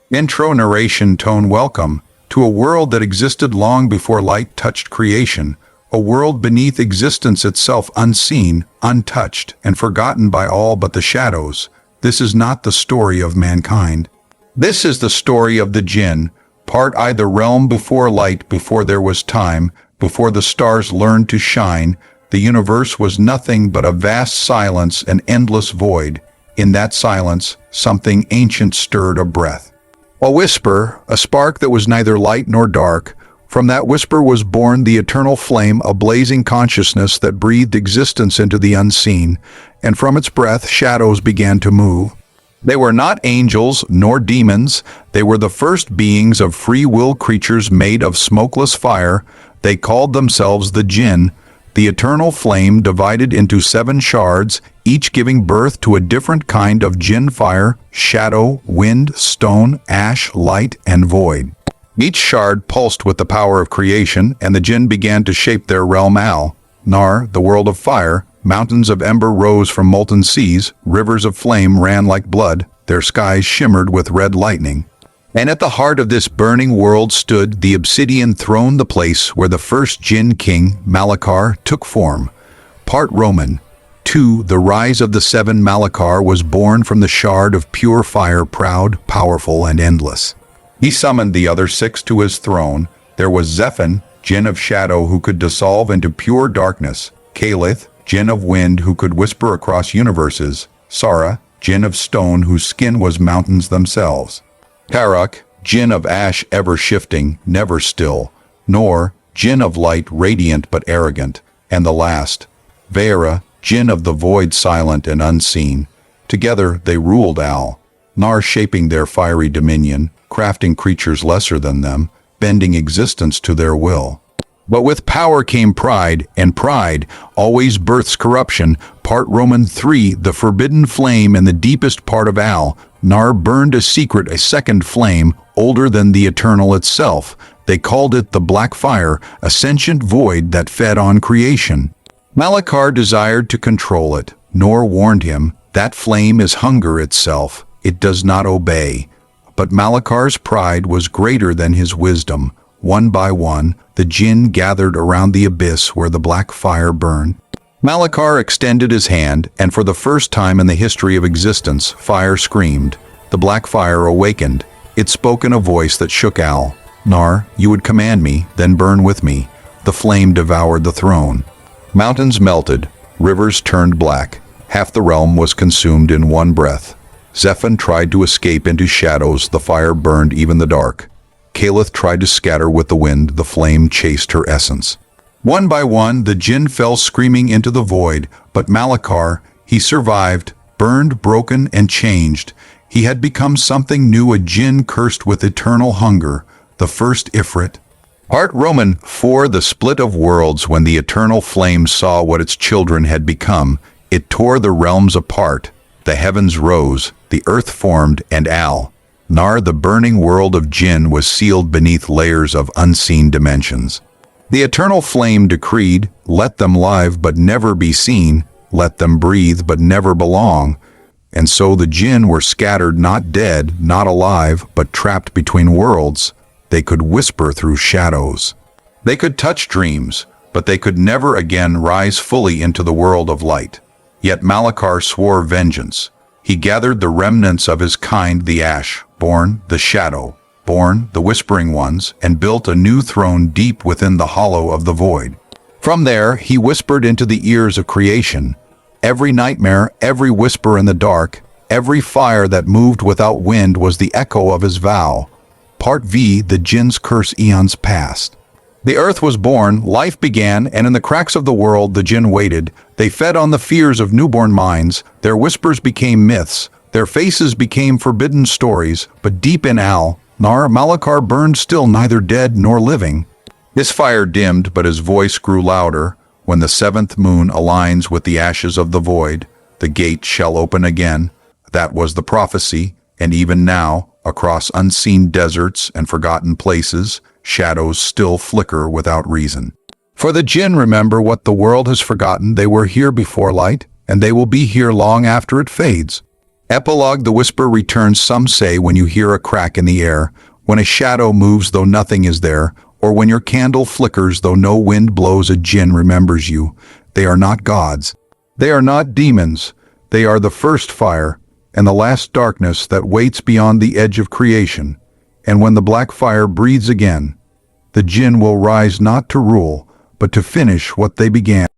Intro narration tone. Welcome to a world that existed long before light touched creation, a world beneath existence itself, unseen, untouched, and forgotten by all but the shadows. This is not the story of mankind. This is the story of the Djinn, Part I, the realm before light, before there was time, before the stars learned to shine. The universe was nothing but a vast silence, an endless void. In that silence, something ancient stirred a breath. A whisper, a spark that was neither light nor dark. From that whisper was born the eternal flame, a blazing consciousness that breathed existence into the unseen, and from its breath shadows began to move. They were not angels nor demons. They were the first beings of free will, creatures made of smokeless fire. They called themselves the Djinn, the eternal flame divided into 7 shards, each giving birth to a different kind of Djinn: fire, shadow, wind, stone, ash, light, and void. Each shard pulsed with the power of creation, and the Djinn began to shape their realm. Nar, the world of fire. Mountains of ember rose from molten seas, rivers of flame ran like blood, their skies shimmered with red lightning. And at the heart of this burning world stood the obsidian throne, the place where the first Djinn king, Malakar, took form. Part Roman. 2. The rise of the 7. Malakar was born from the shard of pure fire, proud, powerful, and endless. He summoned the other 6 to his throne. There was Zephan, Djinn of shadow, who could dissolve into pure darkness; Calith, Djinn of wind, who could whisper across universes; Sara, Djinn of stone, whose skin was mountains themselves; Tarak, Djinn of ash, ever shifting, never still; Nor, Djinn of light, radiant but arrogant; and the last, Vaera, Djinn of the void, silent and unseen. Together they ruled Nar, shaping their fiery dominion, crafting creatures lesser than them, bending existence to their will. But with power came pride, and pride always births corruption. Part Roman 3. The forbidden flame in the deepest part of Nar burned a secret, a second flame, older than the eternal itself. They called it the Black Fire, a sentient void that fed on creation. Malakar desired to control it, nor warned him, that flame is hunger itself, it does not obey. But Malakar's pride was greater than his wisdom. One by one, the Djinn gathered around the abyss where the black fire burned. Malakar extended his hand, and for the first time in the history of existence, fire screamed. The black fire awakened. It spoke in a voice that shook Nar, you would command me, then burn with me. The flame devoured the throne. Mountains melted, rivers turned black. Half the realm was consumed in one breath. Zephan tried to escape into shadows, the fire burned even the dark. Calith tried to scatter with the wind, the flame chased her essence. One by one, the Djinn fell screaming into the void, but Malakar, he survived, burned, broken, and changed. He had become something new, a Djinn cursed with eternal hunger, the first Ifrit. Part Roman 4. The split of worlds. When the eternal flame saw what its children had become, it tore the realms apart. The heavens rose, the earth formed, and Nar, the burning world of Djinn, was sealed beneath layers of unseen dimensions. The eternal flame decreed, let them live but never be seen, let them breathe but never belong. And so the Djinn were scattered, not dead, not alive, but trapped between worlds. They could whisper through shadows. They could touch dreams, but they could never again rise fully into the world of light. Yet Malakar swore vengeance. He gathered the remnants of his kind, the ash, born the shadow, born the whispering ones, and built a new throne deep within the hollow of the void. From there, he whispered into the ears of creation. Every nightmare, every whisper in the dark, every fire that moved without wind was the echo of his vow. Part V. The Djinn's curse. Eons passed. The earth was born, life began, and in the cracks of the world the Djinn waited. They fed on the fears of newborn minds. Their whispers became myths. Their faces became forbidden stories. But deep in Nar, Malakar burned still, neither dead nor living. His fire dimmed, but his voice grew louder. When the 7th moon aligns with the ashes of the void, the gate shall open again. That was the prophecy, and even now, across unseen deserts and forgotten places, shadows still flicker without reason. For the Djinn remember what the world has forgotten. They were here before light, and they will be here long after it fades. Epilogue. The whisper returns, some say, when you hear a crack in the air, when a shadow moves though nothing is there, or when your candle flickers though no wind blows. A jinn remembers you. They are not gods. They are not demons. They are the first fire and the last darkness that waits beyond the edge of creation. And when the black fire breathes again, the jinn will rise not to rule, but to finish what they began.